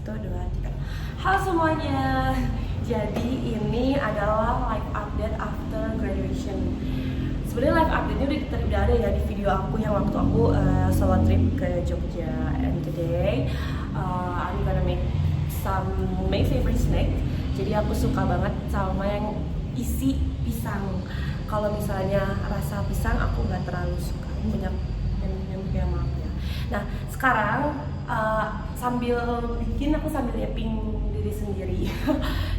1, 2, 3. Halo semuanya. Jadi ini adalah live update after graduation. Sebenarnya live update-nya udah ada ya di video aku yang waktu aku solo trip ke Jogja. And today I'm gonna make some my favorite snack. Jadi aku suka banget sama yang isi pisang. Kalau misalnya rasa pisang aku nggak terlalu suka, banyak yang maaf ya. Nah sekarang sambil bikin aku sambil nyiapin diri sendiri,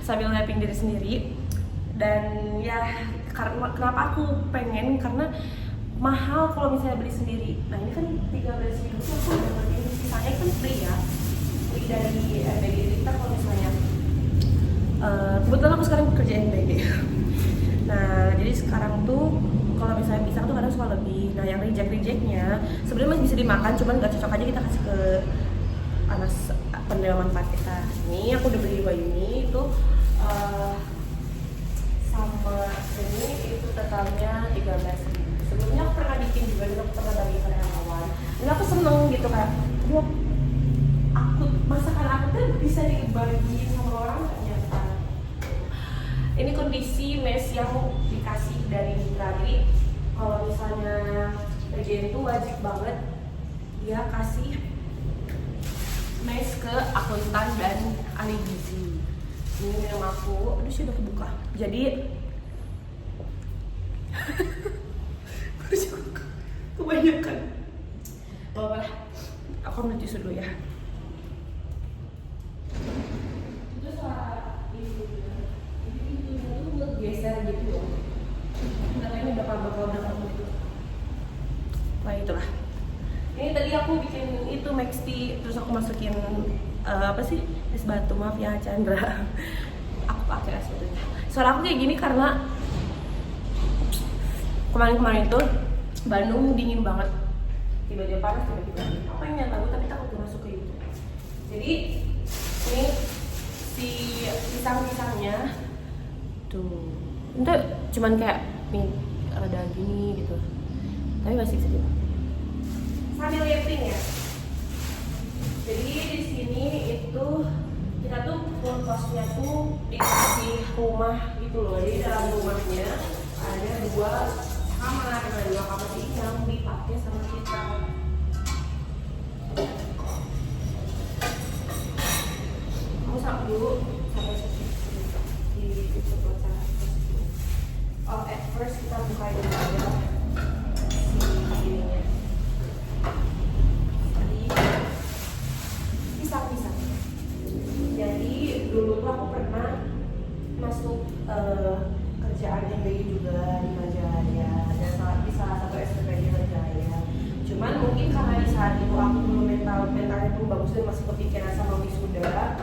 sambil nyiapin diri sendiri. Dan ya karena kenapa aku pengen, karena mahal kalau misalnya beli sendiri. Nah ini kan 13.000 aku dapat ini, sisanya kan free ya, free dari MBG. Kita kalau misalnya kebetulan aku sekarang kerja MBG. Nah jadi sekarang tuh kalau misalnya pisang tuh kadang suka lebih. Nah yang reject-rejectnya sebenarnya masih bisa dimakan, cuman nggak cocok aja kita kasih ke anak penerima manfaat kita. Ini aku udah beli 2 ini itu sama ini itu totalnya 13.000. Sebelumnya aku pernah bikin juga, aku pernah bagi karyawan. Dan aku seneng gitu kayak, masakan aku tuh bisa dibagi sama orang ternyata. Ini kondisi mes yang dikasih dari Bali. Kalau misalnya kerjaan itu wajib banget dia kasih mes ke akuntan dan ahli gizi. Ini minum aku, aduh sih udah kebuka. Jadi kebanyakan. Bapak, aku ambil tisu dulu ya. Itu suara ini tuh geser gitu loh. Karena ini udah bakal gitu. Nah itulah. Ini tadi aku bikin itu max tea, terus aku masukin apa sih, es batu, maaf ya Chandra. Aku pakai es batunya. Suara aku kayak gini karena kemarin itu Bandung dingin banget, tiba-tiba panas, tiba-tiba dingin. Aku yang tahu tapi takut masuk ke itu. Jadi ini si pisang-pisangnya tuh, itu cuman kayak nih ada gini gitu, tapi masih sedikit. Sambil wrapping ya. Jadi di sini itu kita tuh kulkasnya tuh dikasih rumah gitu loh. Jadi dalam rumahnya ada 2 kamar dengan 2 kamar yang dipakai sama kita. Kamu sampai dulu sampai di sebelah sana. Oh, at first kita buka ini aja si ininya. Pisang-pisang. Jadi dulu tuh aku pernah masuk kerjaan yang baik juga di Majalaya, dan di salah satu SPP di Majalaya. Cuman mungkin karena di saat itu aku belum mentalnya tuh bagus dan masih kepikiran sama wisuda,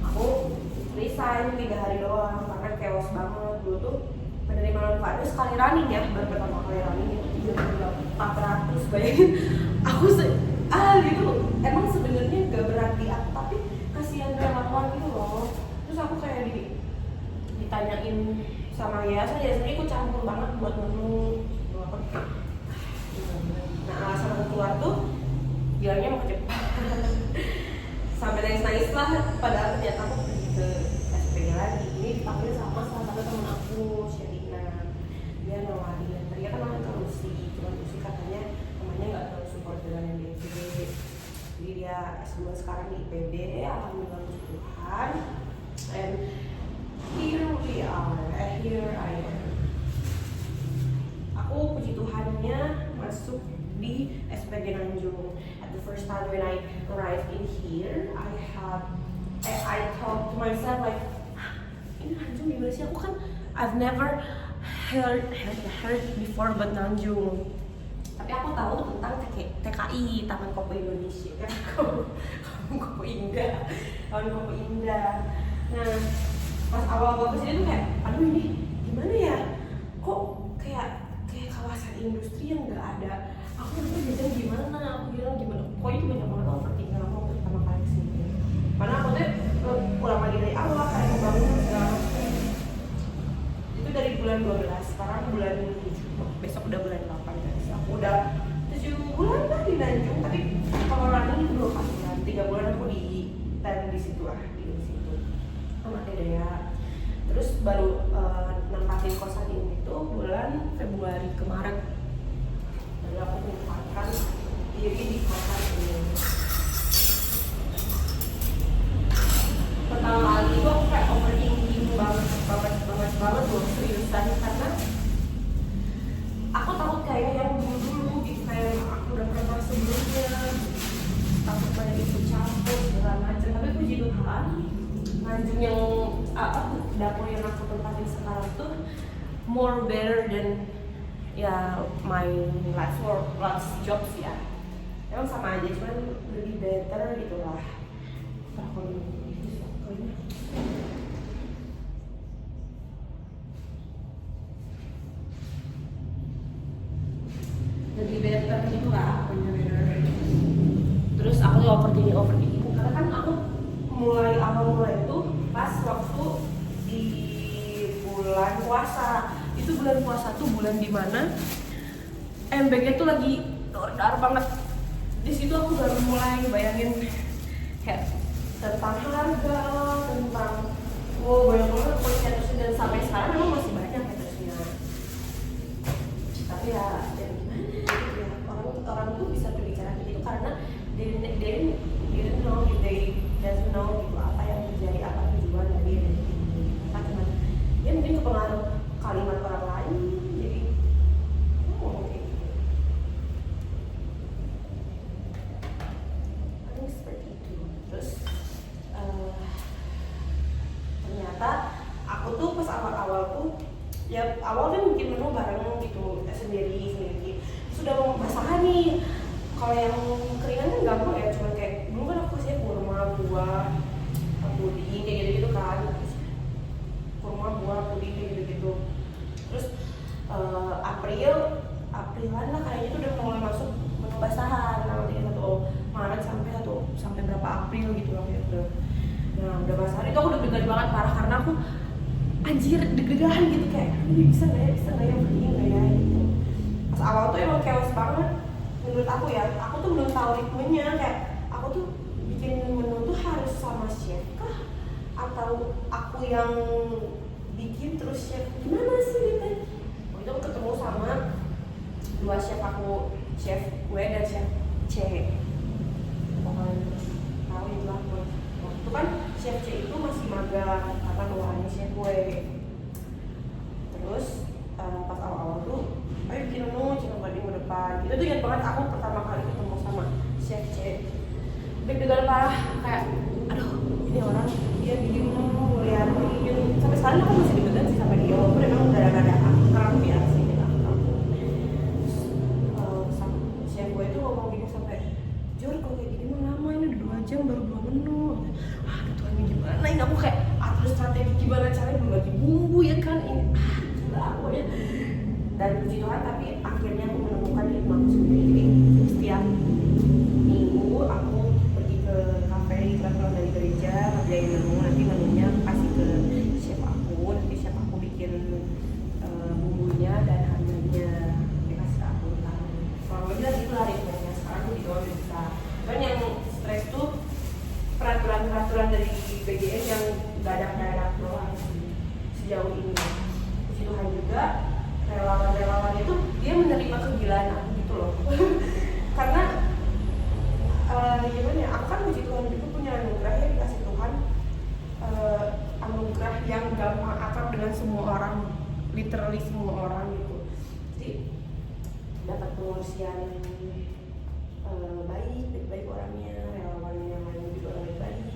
aku resign 3 hari doang karena chaos banget. Dulu tuh penerima manfaatnya sekali running ya, baru pertama kali running itu 3.400, bayangin. Aku gitu, emang sebenarnya gak berarti aku, tapi kasihan relawan gitu loh. Terus aku kayak ditanyain sama yayasannya ikut campur banget buat menu. Nah alasan aku keluar tuh bilangnya mau cepat. Sampai nangis lah, padahal ternyata aku pergi ke SPG lagi. Ini dipanggil sama salah satu temen aku, Sherina. Dia nawarin, ternyata kan namanya Lucy, cuman Lucy katanya namanya nggak terlalu support dengan yang DPD. Jadi dia S2 sekarang di IPB, alhamdulillah Tuhan. And here we are, here I am. Aku puji Tuhannya masuk di SPG Nanjung. At the first time when I arrived in here, I thought to myself like, ini Nanjung gimana sih? Aku kan I've never heard before about Nanjung. Tapi aku tahu tentang TKI, Taman Kopo Indonesia kan. Kopo Indah. Nah pas awal kesini tuh kayak, aduh ini gimana ya, kok kayak kawasan industri yang nggak ada. Aku nanti jajan gimana, aku bilang gimana, kok itu banyak banget overthinking aku waktu pertama kali kesini. Karena aku tuh pulang lagi dari awal kayak ngebangun segala macam. Itu dari bulan 12, sekarang bulan 7, besok udah bulan 8 guys. Aku udah 7 bulan lah di Nanjung, tapi kalau running 2 bulan, 3 bulan aku di situ lah, di situ sama Dea. Terus baru nempatin kosan ini tuh bulan Februari kemarin. Lalu aku menempatkan diri di kosan ini. Pertama kali itu aku kayak overthinking banget loh, seriusan, karena aku takut kayak yang dulu gitu, kayak aku udah pernah sebelumnya, takut banyak itu campur segala macam. Tapi puji Tuhan, Nanjung yang dapur yang aku tempatin sekarang tuh more better than ya my last jobs ya. Emang sama aja, cuman lebih better gitu lah. Lebih better gitu lah, bener-bener. Terus aku overthinking karena kan aku awal mulai itu pas waktu di bulan puasa. Itu bulan puasa tuh bulan dimana MBG tuh lagi dar banget. Di situ aku baru mulai bayangin kayak tentang harga, tentang banyak banget konsepnya, dan sampai sekarang memang masih banyak haters-nya. Tapi ya gimana ya, orang tuh bisa berbicara begitu karena they didn't know, they doesn't know gitu apa yang terjadi, apa tujuan dari apa, cuman ya mungkin kepengaruh kalimat orang lain, jadi ngomong kayak gitu. Paling seperti itu. Terus ternyata aku tuh pas awal-awal tuh ya awalnya mungkin menu bareng gitu sendiri sudah memasakan nih. Kalau yang keringan kan gampang ya, cuma kayak dulu kan aku kasih kurma, buah, puding kayak gitu-gitu kan. Kurma, buah, puding kayak gitu-gitu. Terus Aprilan lah kayaknya tuh udah mulai masuk menu basahan. Nah, dari 1 Maret sampai berapa April gitu lah ya. Nah, udah basahan itu aku deg-degan banget parah karena aku anjir deg-degan gitu kayak bisa nggak ya begini nggak ya gitu. Pas awal tuh emang chaos banget menurut aku ya. Aku tuh belum tahu ritmenya, kayak aku tuh bikin menu tuh harus sama chef kah atau aku yang bikin terus chef gimana sih gitu. Waktu itu aku ketemu sama 2 chef aku, chef gue dan chef C. Pokoknya tahu itu lah. Waktu itu kan chef C itu masih magang, apa nuanya chef gue. Terus pas awal-awal tuh ayo bikin menu chicken wedding ke depan. Itu tuh ingat banget aku pertama kali ketemu sama chef C. Deg-degan parah, kayak aduh ini orang dia bikin menu ngeliatin. Sampai sekarang aku masih deg-degan sih sama dia, walaupun emang udah ada akrab ya sih kita akrab. Chef gue itu ngomong gini sampai, Jor kalau kayak gini mah lama, ini udah 2 jam baru 2 menu. Aduh Tuhan ini gimana, ini aku kayak atur strategi gimana caranya belum lagi bumbu ya kan ini. Gila aku ya. Dan puji Tuhan, tapi akhirnya aku menemukan ritme sendiri. Jadi setiap minggu aku pergi ke kafe, pulang dari gereja, ngerjain menu, nanti menunya kasih ke chef aku, nanti chef aku bikin bumbunya dan harganya dikasih ke aku. Kalau lebih lagi itu lah ritmenya, sekarang aku udah bisa. Cuman yang stres tuh peraturan dari BGN yang gak ada doang sejauh ini. Puji Tuhan juga relawan itu dia menerima kegilaan aku gitu loh. Karena gimana ya, aku kan puji Tuhan itu punya anugerah ya, dikasih Tuhan anugerah yang gampang akrab dengan semua orang, literally semua orang gitu. Jadi dapat pengurusian baik orangnya, relawannya yang lain juga orang baik.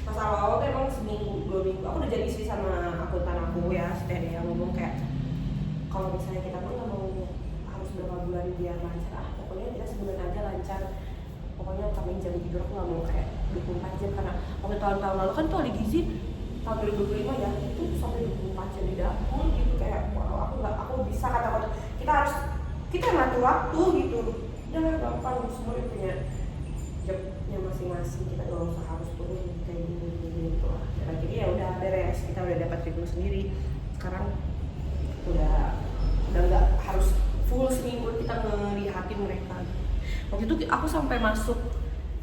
Pas awal-awal tuh emang seminggu 2 minggu aku udah jadi istri sama akuntan aku ya, Dea yang ngomong kayak kalau misalnya kita pun nggak mau harus berapa bulan biar lancar, pokoknya kita sebulan aja lancar. Pokoknya kami jam tidur aku nggak mau kayak 24 jam, karena waktu tahun-tahun lalu kan tuh Ali Gizi tahun 2025 ya, itu sampai 24 jam di dapur gitu. Kayak wow, aku bisa kata-kata kita ngatur waktu gitu. Jangan gampang, semua punya jobnya masing-masing, kita nggak usah harus turun kayak gini gitu lah. Dan akhirnya ya udah beres, kita udah dapat ritme sendiri. Sekarang udah nggak harus full seminggu kita ngelihatin mereka. Waktu itu aku sampai masuk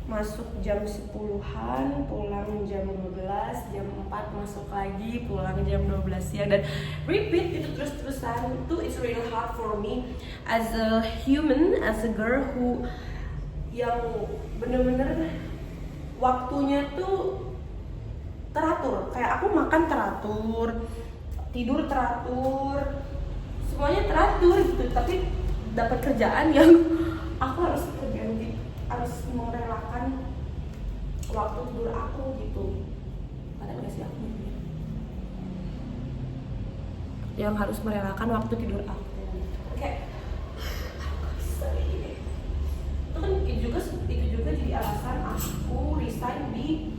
masuk jam 10-an, pulang jam 12, jam 4 masuk lagi, pulang jam 12 siang, dan repeat itu terus-terusan. Itu it's really hard for me as a human, as a girl who yang bener-bener waktunya tuh teratur. Kayak aku makan teratur, tidur teratur, semuanya teratur gitu. Tapi dapat kerjaan yang aku harus harus merelakan waktu tidur aku gitu. Ada nggak sih aku yang harus merelakan waktu tidur aku? Kayak itu juga jadi alasan aku resign di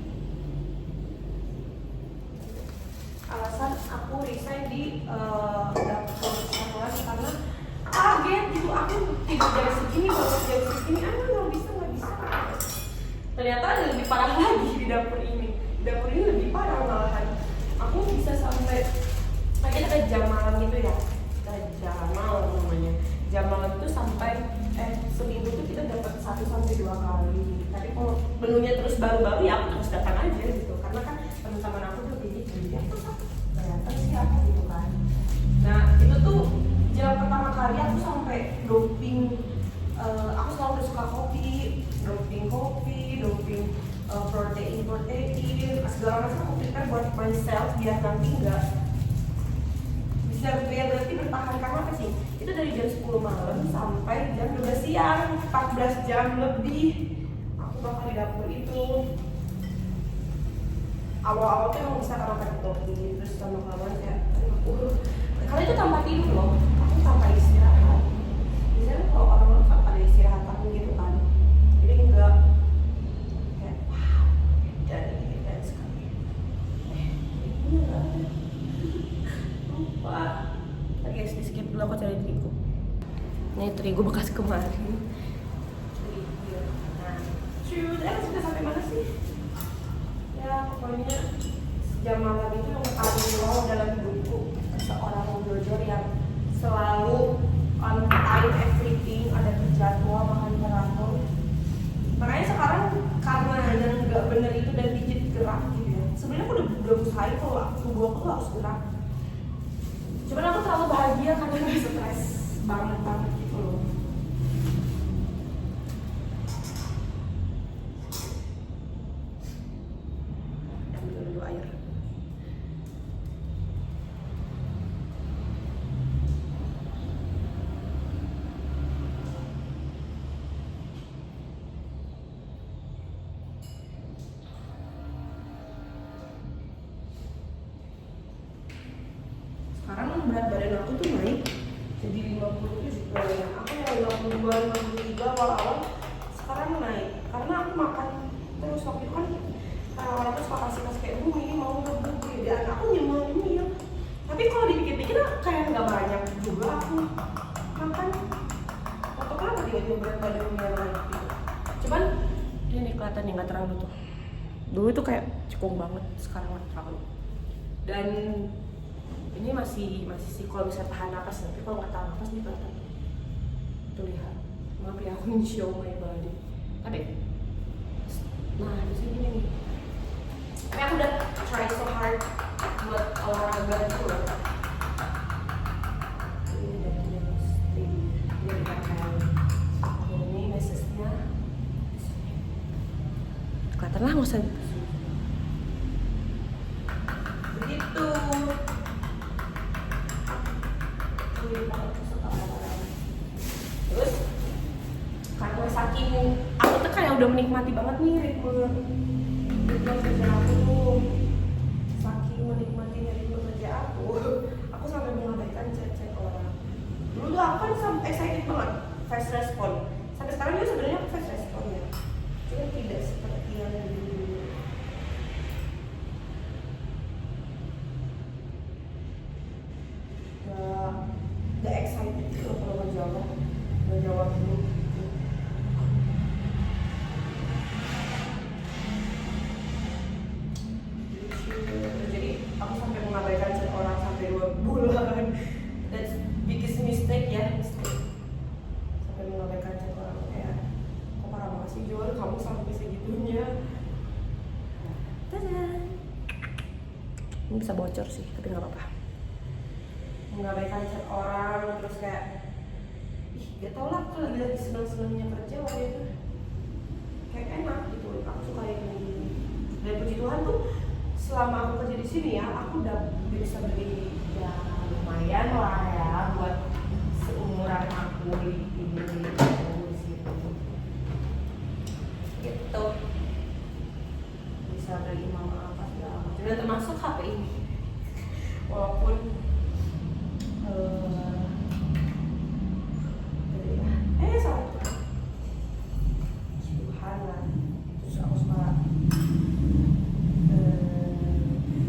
dapur lagi, karena kaget gitu. Aku tidur jam segini, bangun jam segini, nggak bisa. Ternyata ada lebih parah lagi di dapur ini. Dapur ini lebih parah malahan. Aku bisa sampai ada jam malam gitu ya. Jam malam namanya. Jam malam itu sampai seminggu itu kita dapat 1-2 kali. Tapi kalau menunya terus baru-baru ya aku terus datang aja gitu. Karena kan teman-teman aku tuh kayak gitu. Ya kelihatan sih aku gitu kan. Nah itu tuh jam pertama kali aku sampai doping. Aku selalu suka kopi, doping protein, segala macam aku prepare buat myself biar nanti nggak bisa berarti bertahan. Karena apa sih? Itu dari jam 10 malam sampai jam 12 siang, 14 jam lebih aku bakal di dapur itu. Awal-awal tuh emang bisa karena pakai topi, terus lama-lama kayak karena itu tanpa tidur loh, aku tanpa istirahat. Biasanya kalau orang-orang kan pada istirahat aku gitu kan, jadi enggak kayak dan sekali ini enggak ada lupa. Oke guys, di skip dulu, aku cari terigu. Ini terigu bekas kemarin. Nah, sudah sampai mana sih? Ya pokoknya jam malam itu yang paling low dalam hidupku. Seorang jujur yang selalu on time everything, ada terjadwal, makan teratur. Makanya sekarang karena yang nggak bener itu dan digit gerak gitu ya. Sebenarnya aku udah usahain kalau tubuh aku harus gerak. Cuman aku terlalu bahagia karena lagi stres banget gitu loh. Ambil dulu air. Sekarang berat badan aku tuh naik jadi 50 juga ya. Aku yang 52, 53 awal-awal, sekarang naik karena aku makan terus. Waktu itu kan awal itu suka kasih kayak ini mau ngebuk dan aku nyemil. Tapi kalau dipikir-pikir kayak nggak banyak juga aku makan. Atau kenapa tiba-tiba berat badannya naik gitu. Cuman ini kelihatannya nggak terlalu tuh. Dulu tuh kayak cekung banget, sekarang nggak terlalu. Dan ini masih sih kalau bisa tahan napas, tapi kalau nggak tahan napas nih kelihatan. Tuh lihat, maaf ya aku show my body. Tapi, nah di sini nih. Tapi aku udah try so hard buat olahraga itu loh. Ini udah punya posting, dia dikatakan ini message-nya. Kelihatan lah, nggak usah. Begitu. Terus karena saking aku tuh kayak udah menikmati banget nih ritme kerja aku tuh, saking menikmatinya ritme kerja aku sampai mengabaikan chat orang. Dulu tuh aku kan sampai excited banget fast respon, sampai sekarang juga sebenarnya aku fast respon ya, cuma tidak seperti yang dulu. Udah excited gitu kalau ngejawab dulu. Ini bisa bocor sih, tapi nggak apa-apa. Mengabaikan chat orang, terus kayak gak tau lah, aku lagi seneng-senengnya kerja waktu itu. Kayak enak gitu, aku suka yang gini. Dan puji Tuhan tuh selama aku kerja di sini ya, aku udah bisa beli ya lumayan lah ya buat seumuran aku di situ. Gitu. Bisa beli mama apa segala macam. Dan termasuk HP ini. Walaupun salah Tuhan lah. Terus aku suka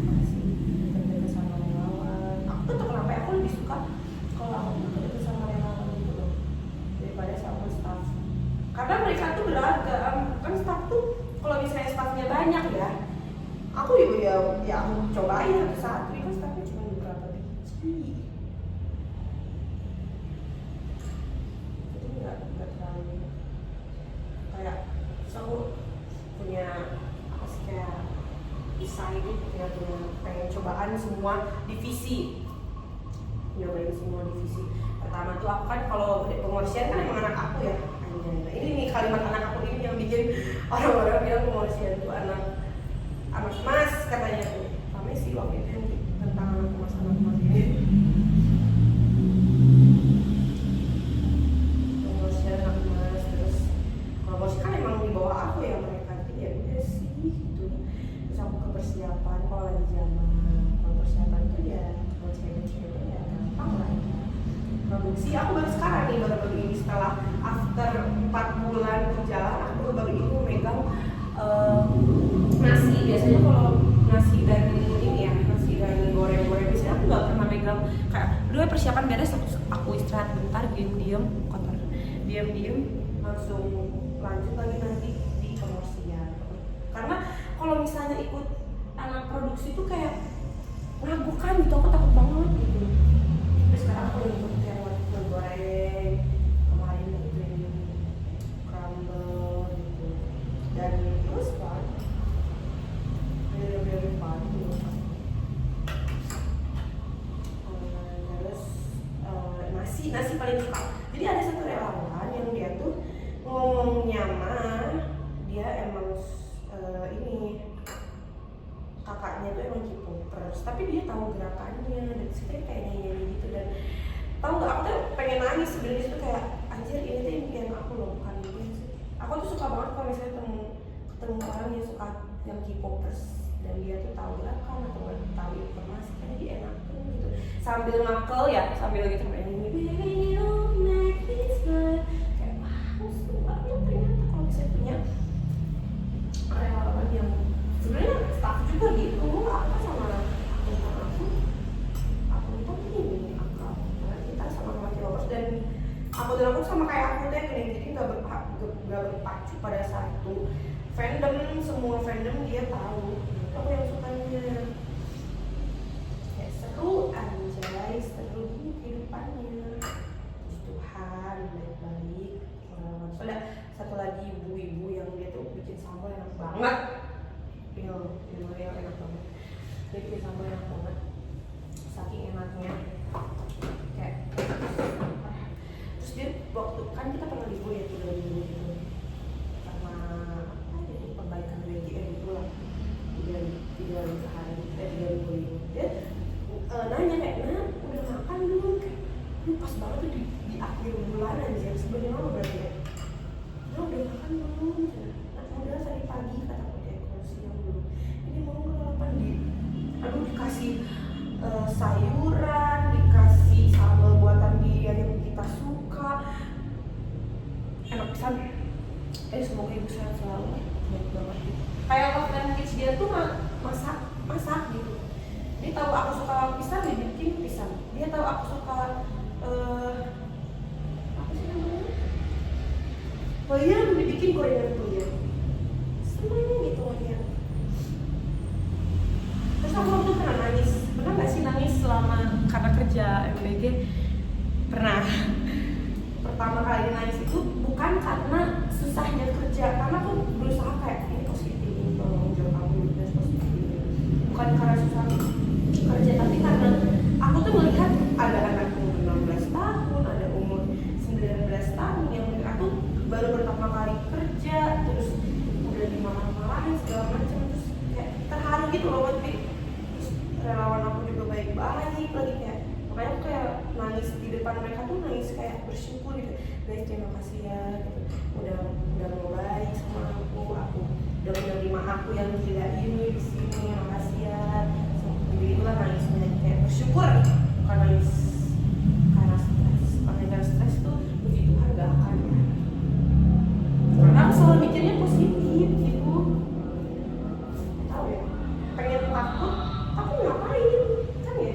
masih dekat-dekat sama relawan. Aku tuh kenapa aku lebih suka kalau aku dekat-dekat sama relawan gitu loh daripada sama staff. Karena mereka tuh beragam. Kan staff tuh kalau misalnya staffnya banyak ya, aku juga ya aku cobain satu-satu. Kan staffnya cuma beberapa biji. Nggak terlalu kayak aku punya apa sih kayak excited ya, pengen cobaan semua divisi, nyobain semua divisi. Pertama tuh aku kan kalau pengorsian kan emang anak aku ya, ini nih kalimat anak aku ini yang bikin orang-orang bilang pengorsian tuh anak mas katanya tuh kami sih waktu itu tentang anak mas ini. Kan emang di bawah aku ya mereka, jadi ya udah sih gitu. Terus aku ke persiapan kalau lagi zaman, kalau persiapan itu ya kalau cewek-cewek ya gampang lah ya. Produksi aku baru sekarang nih, baru ini setelah after 4 bulan berjalan aku baru ini megang nasi. Biasanya kalau nasi dan ini ya, nasi dan goreng-goreng biasanya aku nggak pernah megang kayak dulu persiapan beres aku istirahat bentar, diem-diem kotor, diem-diem langsung lanjut lagi nanti di pemorsian. Karena kalau misalnya ikut anak produksi tuh kayak ngagukan gitu, aku takut banget gitu. Terus sekarang aku ikut kayak waktu goreng kemarin itu crumble gitu, dan terus fun, very fun gitu. Terus nasi paling suka. Jadi ada satu relawan yang dia tuh ngomongnya mah dia emang ini kakaknya tuh emang K-popers, tapi dia tahu gerakannya dan sebenarnya kayak nyanyi gitu. Dan tahu nggak, aku tuh pengen nangis sebenarnya itu kayak anjir ini tuh impian aku loh, bukan impian sih. Aku tuh suka banget kalau misalnya ketemu orang yang suka yang K-popers dan dia tuh tahu gerakan atau tahu informasi, karena dia enak tuh gitu sambil ngakel ya, sambil gitu kayak ini ternyata kalau misalnya punya relawan yang sebenarnya staff juga gitu, apa sama aku itu ini akal kita sama-sama K-popers, dan aku sama kayak aku tuh yang jadi nggak berpacu pada satu fandom. Semua fandom dia tahu aku yang sukanya ya seru anjay, seru gini kehidupannya. Tuhan baik-baik. Soalnya satu lagi ibu-ibu yang dia tuh bikin sambal enak banget. Yang enak banget. Dia bikin sambal enak banget. Saking enaknya kayak terus dia waktu kan kita pernah libur ya 3 minggu gitu karena perbaikan WGN gitu lah 3 hari 3 minggu libur. Dia nanya kayak udah makan belum, kayak pas banget tuh di akhir bulan aja sebenarnya lo berarti ya udah makan belum, udah tadi pagi kata aku deh kalau siang dulu ini mau ngelapan dikasih sayuran, dikasih sambal buatan dia yang kita suka, enak pisan. Semoga ibu sehat selalu, baik banget gitu. Kayak Love dan Kids dia tuh masak gitu. Dia tahu aku suka pisang, dia bikin pisang. Dia tahu aku suka apa sih namanya? Bayam, dia bikin gorengan bayam. Semuanya gitu aja. Terus aku waktu pernah nangis. Pernah nggak sih nangis selama karena kerja MBG? Pernah. Pertama kali nangis itu bukan karena susahnya kerja, karena aku berusaha kayak ini positif, tolong jawab kamu positif. Bukan karena susah depan mereka tuh nangis kayak bersyukur gitu, guys terima kasih ya gitu. udah mau baik sama aku udah menerima aku yang gila ini di sini, makasih ya. Begitu lah nangisnya kayak bersyukur, bukan nangis karena stres. Karena stres tuh puji Tuhan gak akan ya. Karena aku selalu mikirnya positif gitu. Tahu ya, pengen takut tapi ngapain kan ya?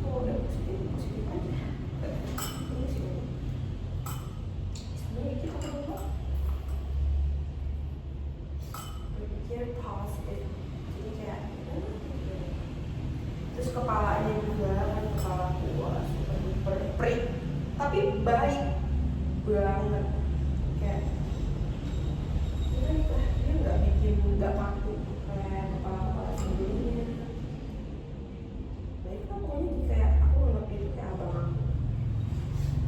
Kalau udah positif aja. Ini sih. Sebenarnya kita perlu berpikir positif. Jadi kayak terus kepalanya juga kan, kepala aku super perit tapi baik banget, kayak dia nggak bikin nggak kaku kayak kepala sebelumnya. Baik lah pokoknya, kayak aku nganggap itu kayak abang aku.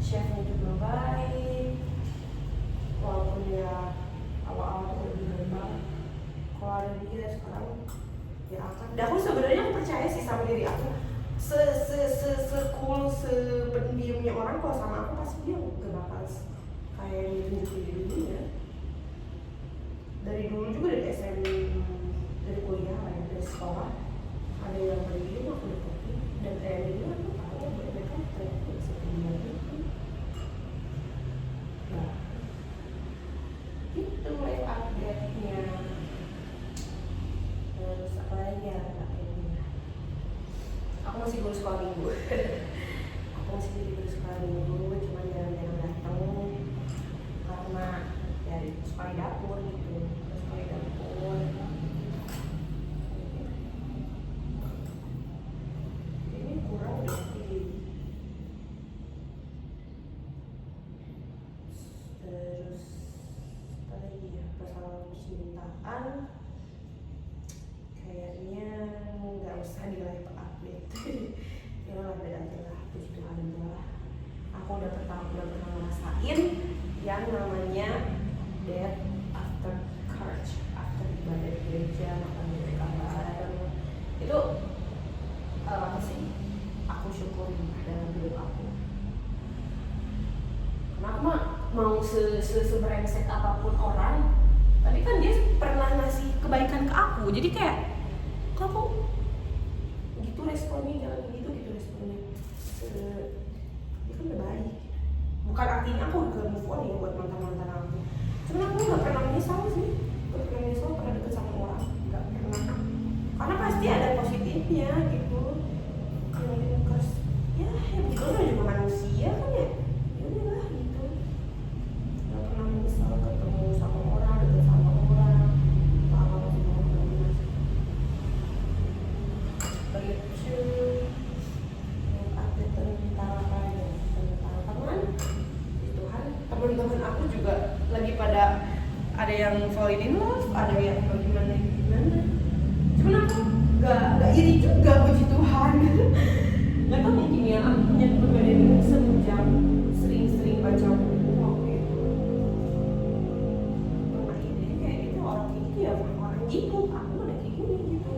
Chefnya juga baik, walaupun dia awal-awal tuh lebih gampang. Kalau ada dia sekarang ya akan. Dan aku sebenarnya aku percaya sih sama diri aku. Cool, sependiamnya orang kalau sama aku pasti dia gak bakal kayak yang ditunjukin di dunia. Dari dulu juga dari SM, dari kuliah, dari sekolah ada yang berdiri aku deketin, dan kayak dia aku tahu mereka ternyata sependiam itu. Nah, itu live update-nya. Terus apa lagi ya? Aku masih guru sekolah minggu. Aku masih jadi guru sekolah minggu, cuma jarang-jarang datang karena ya suka di dapur gitu, suka di dapur. Ini kurang deh sih. Terus apa lagi ya, masalah percintaan kayaknya nggak usah di live update. Ya lah, beda aja lah, puji Tuhan aja lah. Aku udah pernah ngerasain yang namanya death after church, after ibadah gereja, makan mereka bareng. Itu apa sih? Aku syukur dalam hidup aku. Karena aku mah mau sebrengsek apapun orang, tapi kan dia pernah ngasih kebaikan ke aku. Jadi kayak kamu gitu responnya, jangan gitu responnya. Dia kan udah baik. Bukan artinya aku udah move on ya buat mantan aku. Cuman aku nggak pernah menyesal sih. Nggak pernah menyesal pernah deket sama orang. Nggak pernah. Karena pasti ada positifnya gitu. Kalau deket, ya begitu lah, juga manusia kan ya. Ya udahlah gitu. Nggak pernah menyesal ketemu sama orang, deket sama orang. Teman-teman aku juga lagi pada ada yang falling in love, ada yang bagaimana. Cuman aku gak iri juga, puji Tuhan. Gak tau mungkin ya, aku punya teman semenjak sering-sering baca buku waktu itu. Nah ini kayak gitu, orang kayak gitu ya orang gitu, aku mana kayak gini gitu.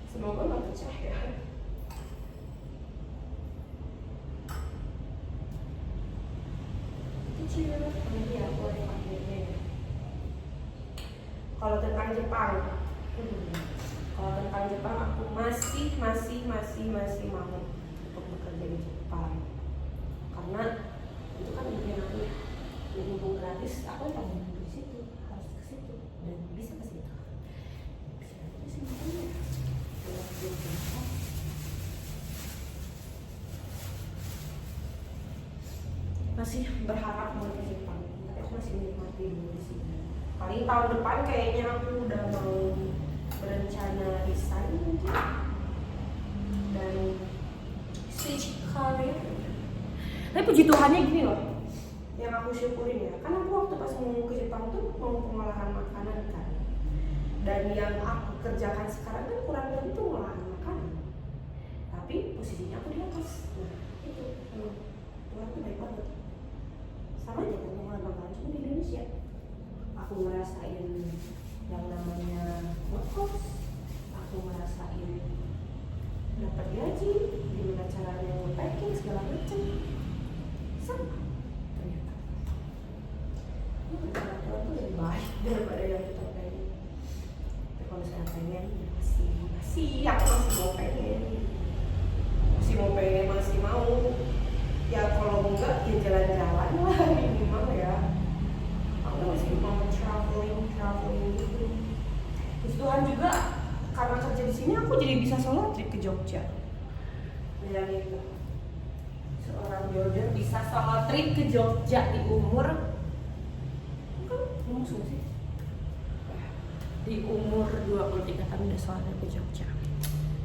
Semoga gak pecah ya. Kecil, nanti aku ada paketnya. Kalau tentang Jepang, aku masih mau untuk bekerja di Jepang. Karena itu kan impian aku ya. Mumpung gratis, aku pengen di situ, harus ke situ dan bisa ke situ. Masih berharap mau ke Jepang, tapi aku masih menikmati dulu di sini. Paling tahun depan kayaknya aku udah mau berencana resign mungkin dan switch career. Tapi puji Tuhannya gini loh, yang aku syukurin ya, karena aku waktu pas mau ke Jepang tuh mau pengolahan makanan kan, dan yang aku kerjakan sekarang kan kurang lebih itu pengolahan makanan, tapi posisinya aku di atas. Nah itu Tuhan tuh baik banget, sama aja kan pengolahan makanan, cuma di Indonesia aku ngerasain yang namanya ngekos, aku ngerasain dapat gaji, gimana caranya nge-packing segala macam, sama ternyata rencana Tuhan tuh lebih baik daripada yang kita pengen. Tapi kalau misalnya pengen masih aku masih mau pengen, masih mau ya, kalau enggak ya jalan-jalan lah minimal ya. Aku masih mau traveling gitu. Terus Tuhan juga karena kerja di sini aku jadi bisa solo trip ke Jogja. Bayangin tuh, seorang Jordan bisa solo trip ke Jogja di umur kan langsung sih di umur 23 tahun udah solo trip ke Jogja.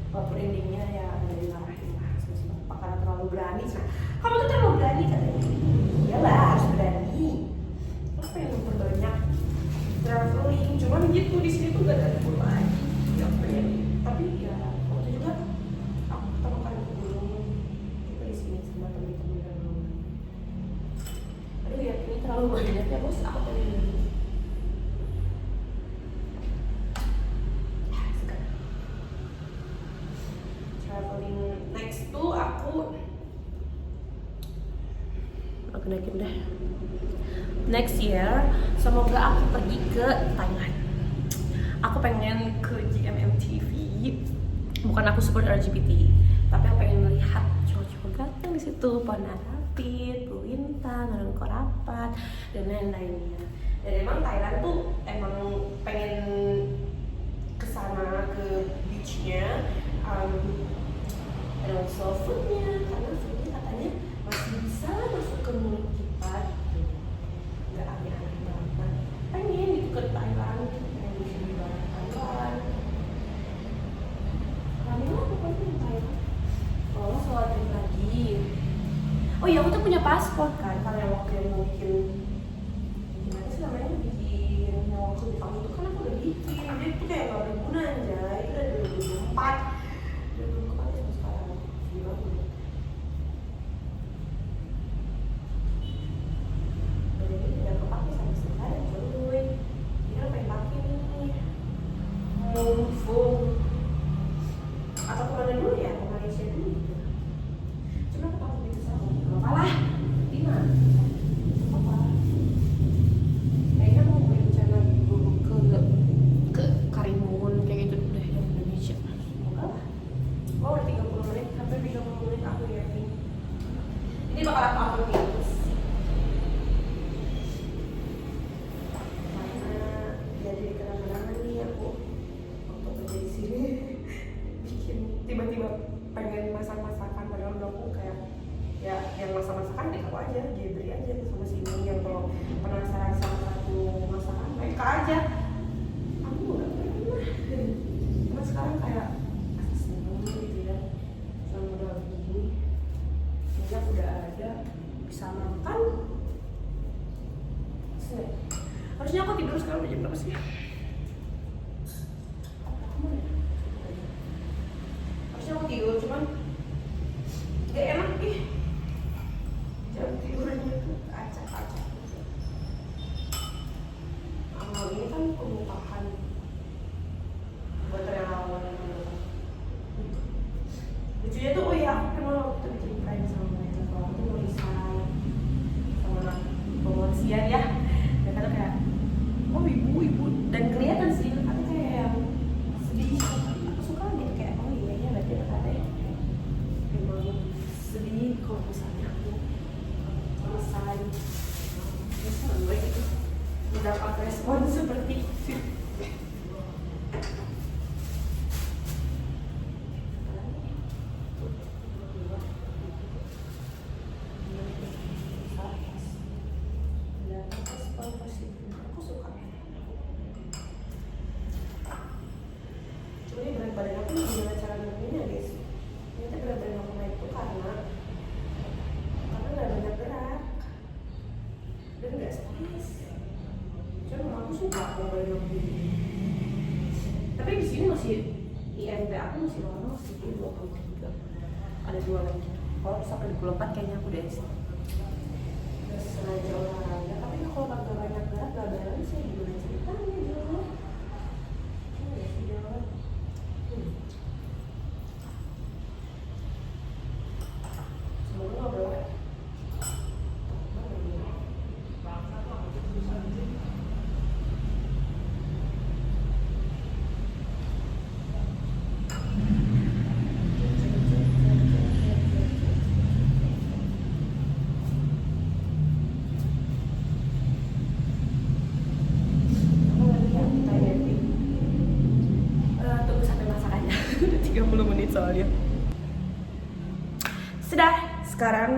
Walaupun endingnya ya udah dimarahin lah sama bapak karena terlalu berani. Nah, kamu tuh terlalu berani katanya. Iyalah harus berani. Aku pengen memperbanyak traveling, cuman gitu di sini tuh gak ada mulai. Ya pengen, tapi ya waktu juga aku pertama kali ke gunung kita di sini sama temen-temen dan temen. Aduh ya ini terlalu banyak ya bos, aku pengen sekarang traveling. Next tuh aku naikin deh. Next year semoga aku pergi ke Thailand. Aku pengen ke GMMTV. Bukan aku support LGBT, tapi aku pengen melihat cowok-cowok ganteng di situ, Pona Rapid, Bu Intan, Nurul Korapat, dan lain-lainnya. Dan emang Thailand tuh emang pengen kesana ke beachnya, dan also foodnya, karena foodnya katanya masih bisa masuk ke mulut kita gitu. Nggak aneh-aneh banget. Pengen gitu ke Thailand, pengen di sini banget Thailand. Rame lah pokoknya di Thailand. Oh, soal trip lagi. Oh iya, aku tuh punya paspor kan, karena waktu yang mau bikin gimana sih namanya, bikin yang waktu di Jepang itu kan aku udah bikin. Dia tuh kayak gak berguna aja, itu udah 2024. 2024 ya sekarang, gimana? Udah kepake sampai sekarang cuy. Ini lo pengen pake nih Moonful atau kemana dulu ya, ke Malaysia dulu gitu. Cuma aku takut itu sama gak apa lah, gimana? Apa? Kayaknya mau berencana dulu ke Karimun kayak gitu deh, yang Indonesia. Semoga lah. Oh udah 30 menit, hampir 30 menit aku yakin. Ini bakal aku upload nih. Tiba-tiba pengen masak-masakan, padahal udah aku kayak ya yang masak-masakan deh aku aja, Jebri aja sama sini. Yang kalau penasaran sama satu masakan mereka aja, aku nggak pernah. Cuma sekarang kayak seneng gitu ya, sama modal begini sehingga udah ada bisa makan. Harusnya aku tidur sekarang udah jam berapa sih? Aku tidur, cuman gak enak nih jam tidurnya tuh acak-acak. Amal ini kan pengupahan buat relawan yang menonton. Lucunya tuh, oh iya aku pernah waktu diceritain sama mereka kalau aku tuh tulisan sama pemolisian ya. Mereka tuh kayak, oh ibu, dan kelihatan sih, tapi kayak yang sedih. Aku suka gitu kayak, oh iya ya berarti katanya memang sedih kalau misalnya aku selesai gue gitu mendapat respon seperti itu. Aku suka. Cuma ini berat badan aku gimana cara ngelakuinnya guys. Ini tuh berat badan aku naik tuh karena gak banyak gerak. Tapi di sini masih IMP aku masih lama sih, 23. Ada 2 lagi. Kalau sampai 24 kayaknya aku udah isi. Terus sengaja olahraga, tapi kalau nggak banyak gerak nggak balance sih gimana ceritanya dulu. Semoga nggak boleh. Tunggu sampai masak aja. Udah 30 menit soalnya. Sudah, sekarang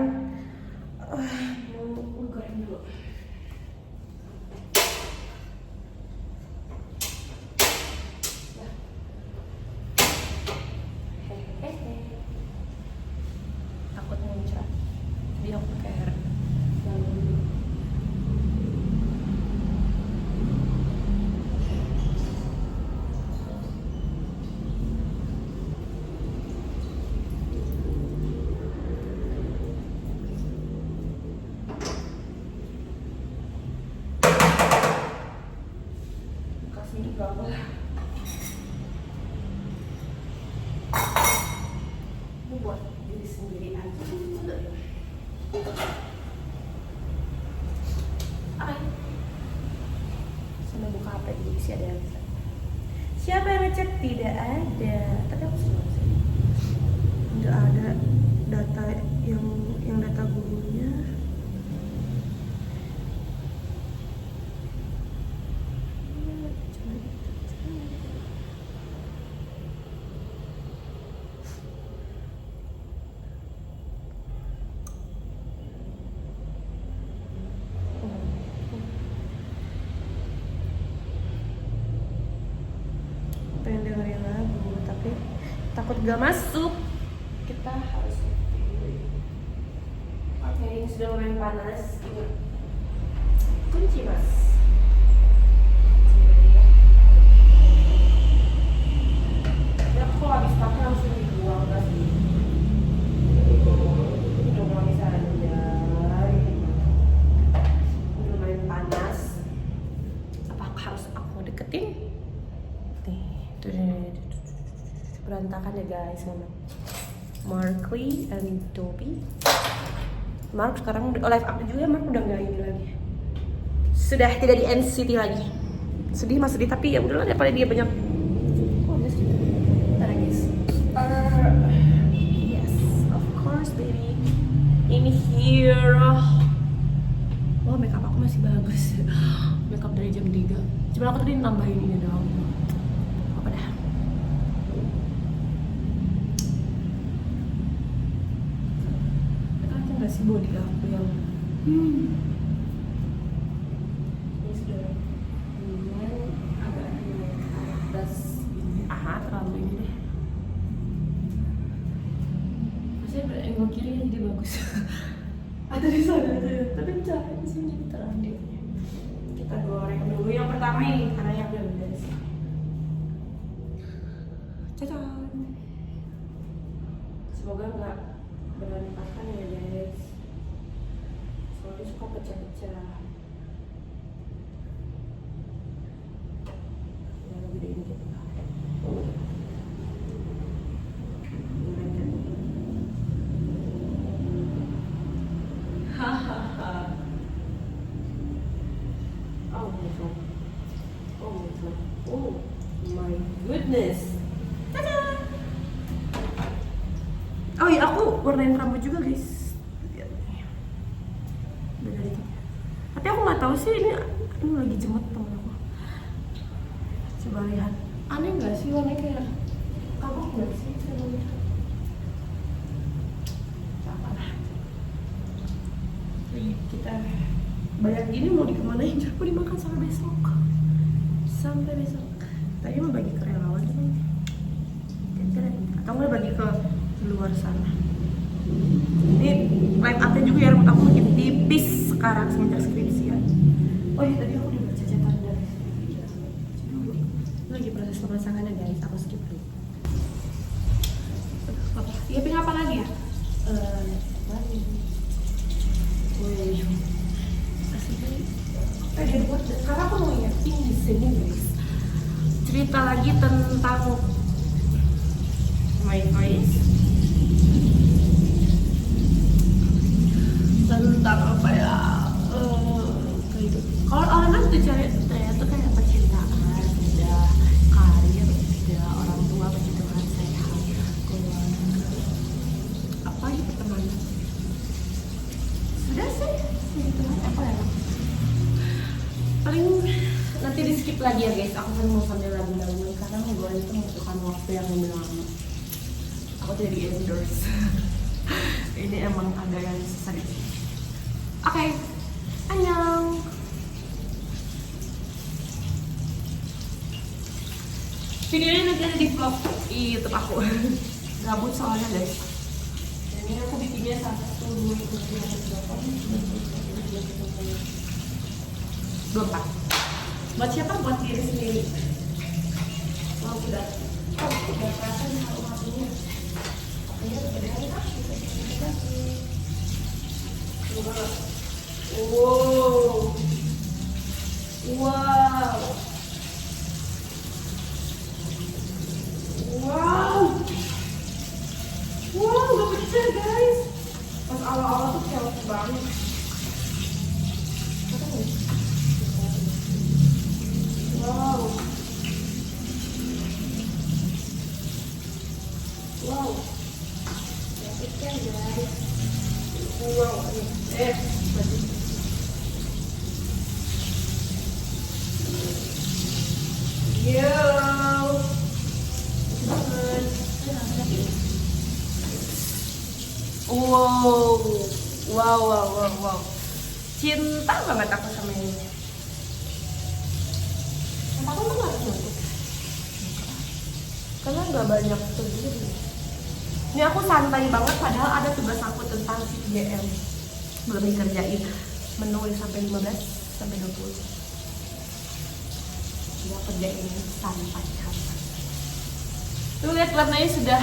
mau goreng dulu. Takut muncrat. Jadi aku pakai air galon dulu. Kasih juga apa lah. Ini buat diri sendiri aja. Hai. Sambil buka HP dulu sih ada yang bisa. Siapa yang ngechat? Tidak ada. Tapi aku senang sih. Tidak ada data yang data gurunya. Pengen dengerin lagu tapi takut gak masuk. Kita harus oke, ini sudah lumayan panas. Ini kunci mas. Ya aku habis pakai langsung dibuang gak sih? Udah gak bisa aja. Ini lumayan panas. Apakah harus aku deketin? Berantakan ya guys, mana Markley and Dobby. Mark sekarang udah live up juga, Mark udah nggak ini lagi, sudah tidak di NCT lagi. Sedih mas sedih, tapi ya udahlah daripada dia banyak. Oh yes, bentar guys. Yes, of course baby. In here. Wah, makeup aku masih bagus. Makeup dari jam 3. Cuma aku tadi nambahin ini doang. Apa dah? Nggak sih body aku yang ini sudah lumayan agak atas ini terlalu ini deh. Maksudnya angle kiri jadi bagus. Ada di sana aja, tapi cahaya di sini jadi terang deh. Kita goreng dulu yang pertama ini karena yang udah beres. Cacan. Semoga nggak berantakan ya guys, soalnya suka pecah-pecah. Ya lebih dari dikit lah. Hahaha. Oh my god. Oh my god. Oh my goodness. Oh iya, aku warnain rambut juga guys. Lihat nih. Beda dikit. Tapi aku nggak tahu sih ini lagi jemut temen aku. Coba lihat. Aneh nggak sih warnanya kayak kamu nggak sih? Coba lihat. Apa lah. Kita banyak gini mau dikemanain? Jadi mau dimakan sampai besok. Sampai besok. Tadi mau bagi ke relawan cuman. Atau nggak bagi ke luar sana. Ini live upnya juga ya, rambut aku makin tipis sekarang semenjak skripsian. Oh iya, tadi aku udah baca catatan dari skripsian. cerita lagi tentang my voice, tentang apa ya, kalau orang kan tuh cari tuh kayak percintaan, udah karir, udah orang tua, puji Tuhan, sehat, keluarga, apa gitu, pertemanan, sudah sih gitu. Apa ya, paling nanti di skip lagi ya guys, aku kan mau sambil lagu-lagu karena gue itu membutuhkan waktu yang lebih lama, aku tidak di endorse. Ini emang agak yang susah deh. Oke, annyeong. Videonya nanti ada di vlog di YouTube aku. Gabut soalnya guys. Dan ini aku bikinnya 1, 2, 3, 4. Buat siapa? Buat diri sendiri. Mau udah terasa nih aromanya. Ini sebenarnya kan kita sih. Wow. Wow. Wow. Wow, gak pecah guys. Pas awal-awal tuh chaos banget. Wow. Wow. Gak pecah guys. Wow. Yo. Wow. Cinta banget aku sama ini. Aku tuh nggak ngerti. Karena nggak banyak tuh gitu. Ini aku santai banget padahal ada tugas aku tentang CGM. Belum dikerjain. Menulis sampai 15 sampai 20. Dia kerjain santai. Tuh lihat warnanya sudah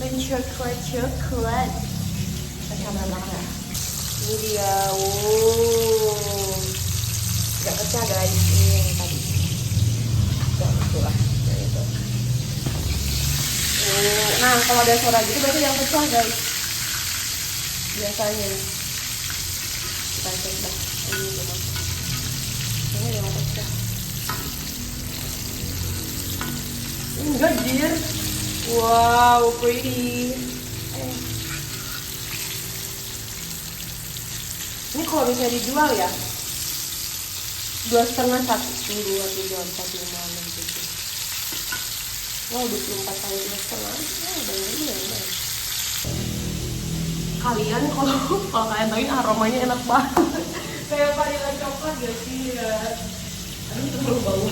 mencoklat. Kamera belakang ya. Ini dia. Wow. Gak pecah guys, ini yang tadi. Itulah. Itu. Nah, kalau ada suara gitu berarti yang pecah guys. Biasanya. Kita cek dah. Ini gitu. Ini yang pecah. Enggak jir. Wow, pretty. Ini kalau misalnya dijual ya 2,5, 1, 2, 3, 4, 5, 6, 7. Wow, 24 kali 2,5. Udah lumayan. Kalian kalau kalian tahu aromanya enak banget. Kayak vanilla coklat gak sih ya? Aduh, terlalu bau.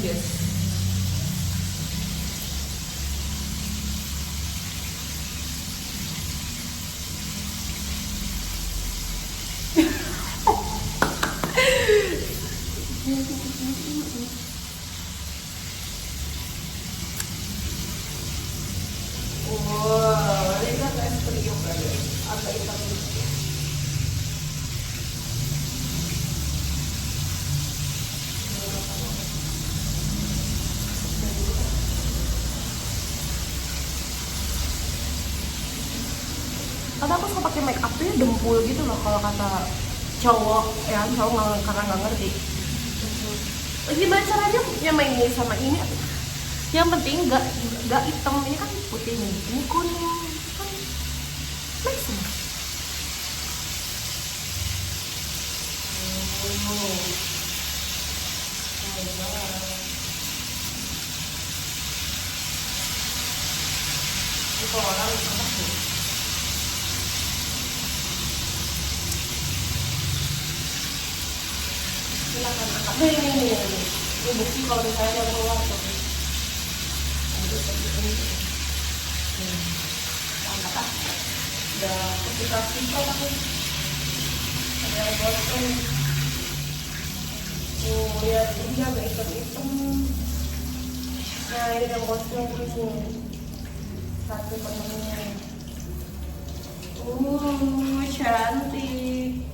Yes. Wow, ini kan es krim agak hitam sedikit. Karena aku suka pakai make up tuh dempul gitu loh kalau kata cowok ya, cowok karena nggak ngerti. Gimana caranya ya main ini sama ini? Yang penting nggak hitam, ini kan putih nih, ini kuning kan make sense. Itu orang enak sih. Silakan angkat. Ini bukti kalau misalnya yang keluar tuh. Angkat ah. Udah kita simpan aku. Ada yang botol. Oh ya, ini agak hitam-hitam. Nah ini yang botol ini. Satu penuhnya. Cantik.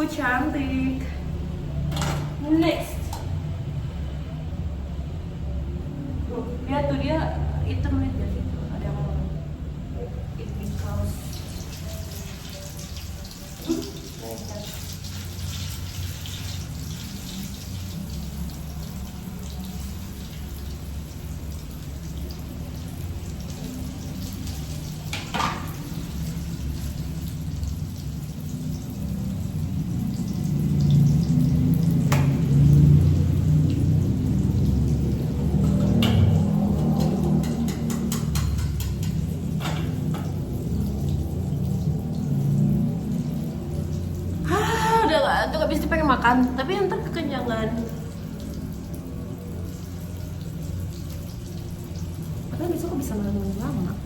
Cantik. Next. Tuh, lihat tuh dia hitam nih dari situ. Ada yang mau it becomes. Udah gak bisa pengen makan, tapi ntar kekenyangan. Padahal besok aku bisa makan lama.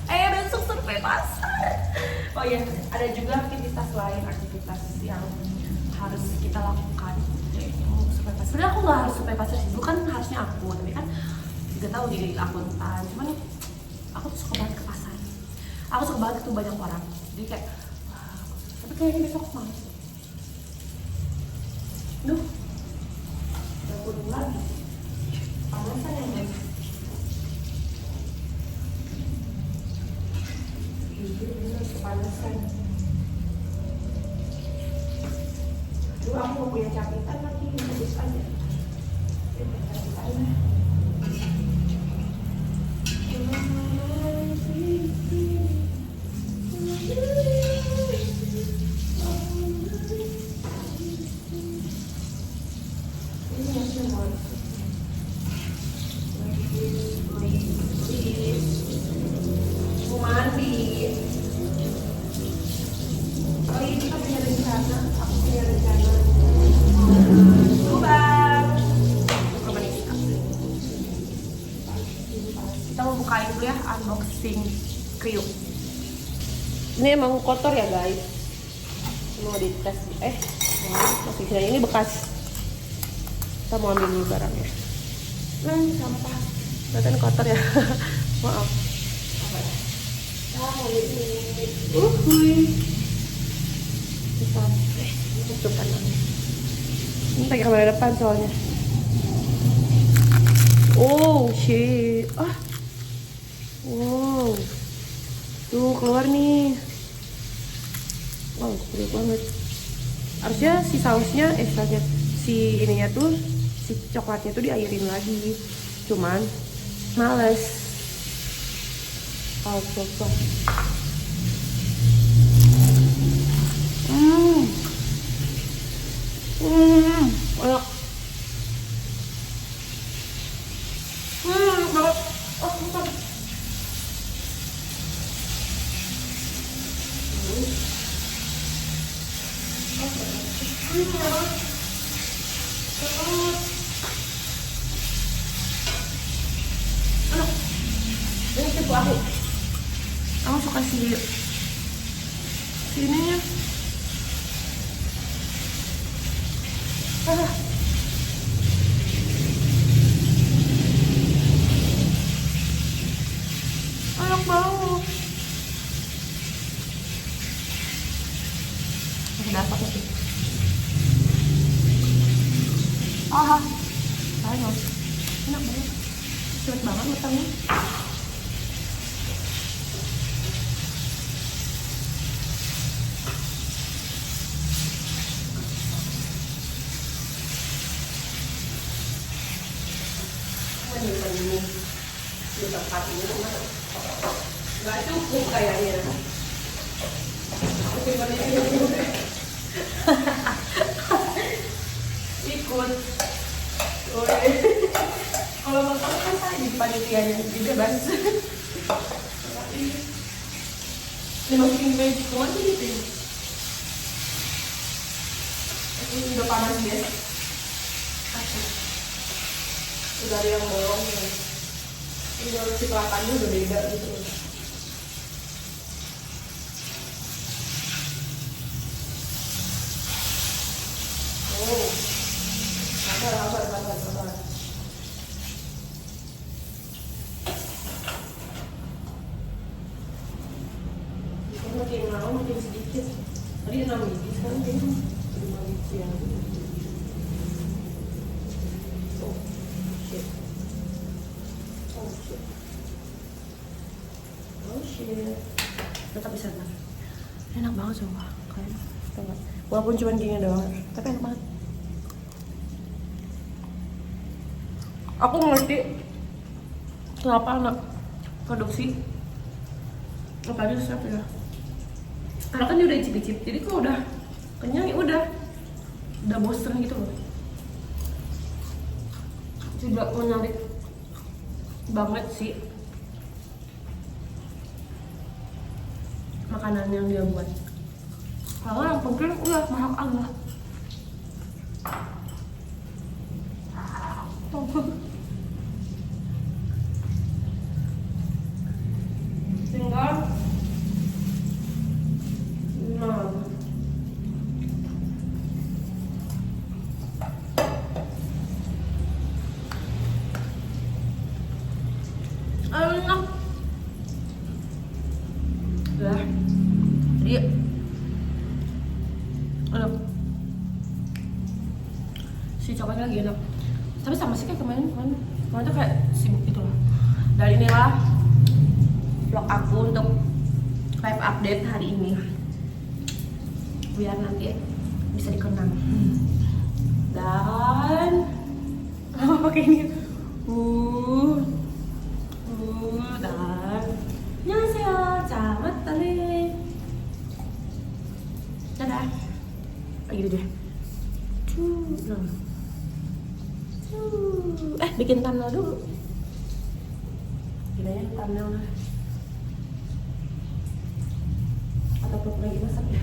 Besok survei pasar. Oh iya, ada juga aktivitas lain, aktivitas yang harus kita lakukan. Survei pasar. Sebenarnya aku nggak harus survei pasar sih, bukan harusnya aku, tapi kan juga tahu diri akuntan. Cuman aku tuh suka banget ke pasar. Aku suka banget ketemu banyak orang. Jadi kayak, wah, tapi kayaknya besok aku malas. Duh, udah kuning lagi. Panasan ya guys. Ini kepanasan. Aduh, aku mau punya capitan lagi, bagus aja. Capitannya. Kita mau bukain dulu ya, unboxing kriuk. Ini emang kotor ya guys, mau dites. Masih sini, ini bekas. Kita mau ambil dulu barangnya. Sampah, kelihatan kotor ya. Maaf. Tutup kanan. Ini pakai kamera depan soalnya. Oh shit. Wow. Tuh keluar nih. Wow, gede banget. Harusnya si sausnya, si ininya tuh, si coklatnya tuh diairin lagi. Cuman males. Coba. Enak. Banget. Bukan. Ini tipu aku. Aku suka sininya. Enak banget. Masih dapat sih. Enak banget. Cepet banget matangnya. Ini di tempat ini nggak cukup kayaknya. Ikut. Kalau makan kan saya di panitianya juga bebas. Ini masukin magic doang sih gitu. Ini udah panas ya. Udah ada yang bolong ya. Ini harus si kelakannya udah beda gitu. Oh, sabar. Makin sedikit. Tadi 6 biji, sekarang jadi 5 biji yang shit. Tetap bisa banget. Enak banget sumpah. Kalian banget. Walaupun cuma gini doang, tapi enak banget. Aku ngerti kenapa anak produksi apalagi chef ya. Karena kan dia udah icip-icip, jadi kalau udah kenyang ya udah bosen gitu loh. Tidak menarik banget sih makanan yang dia buat. Kalau yang penting udah mahal Allah. Tinggal enak. Udah. Jadi enak. Si coklatnya lagi enak. Tapi sama sih kayak kemarin tuh kayak sibuk gitu lah. Dan inilah vlog aku untuk live update hari ini. Biar nanti bisa dikenang. Dan pakai ini. Dan annyeonghaseyo, camat tali. Dadah. Kayak gitu deh. Bikin thumbnail dulu. Gila ya thumbnail. Atau perlu lagi masak ya.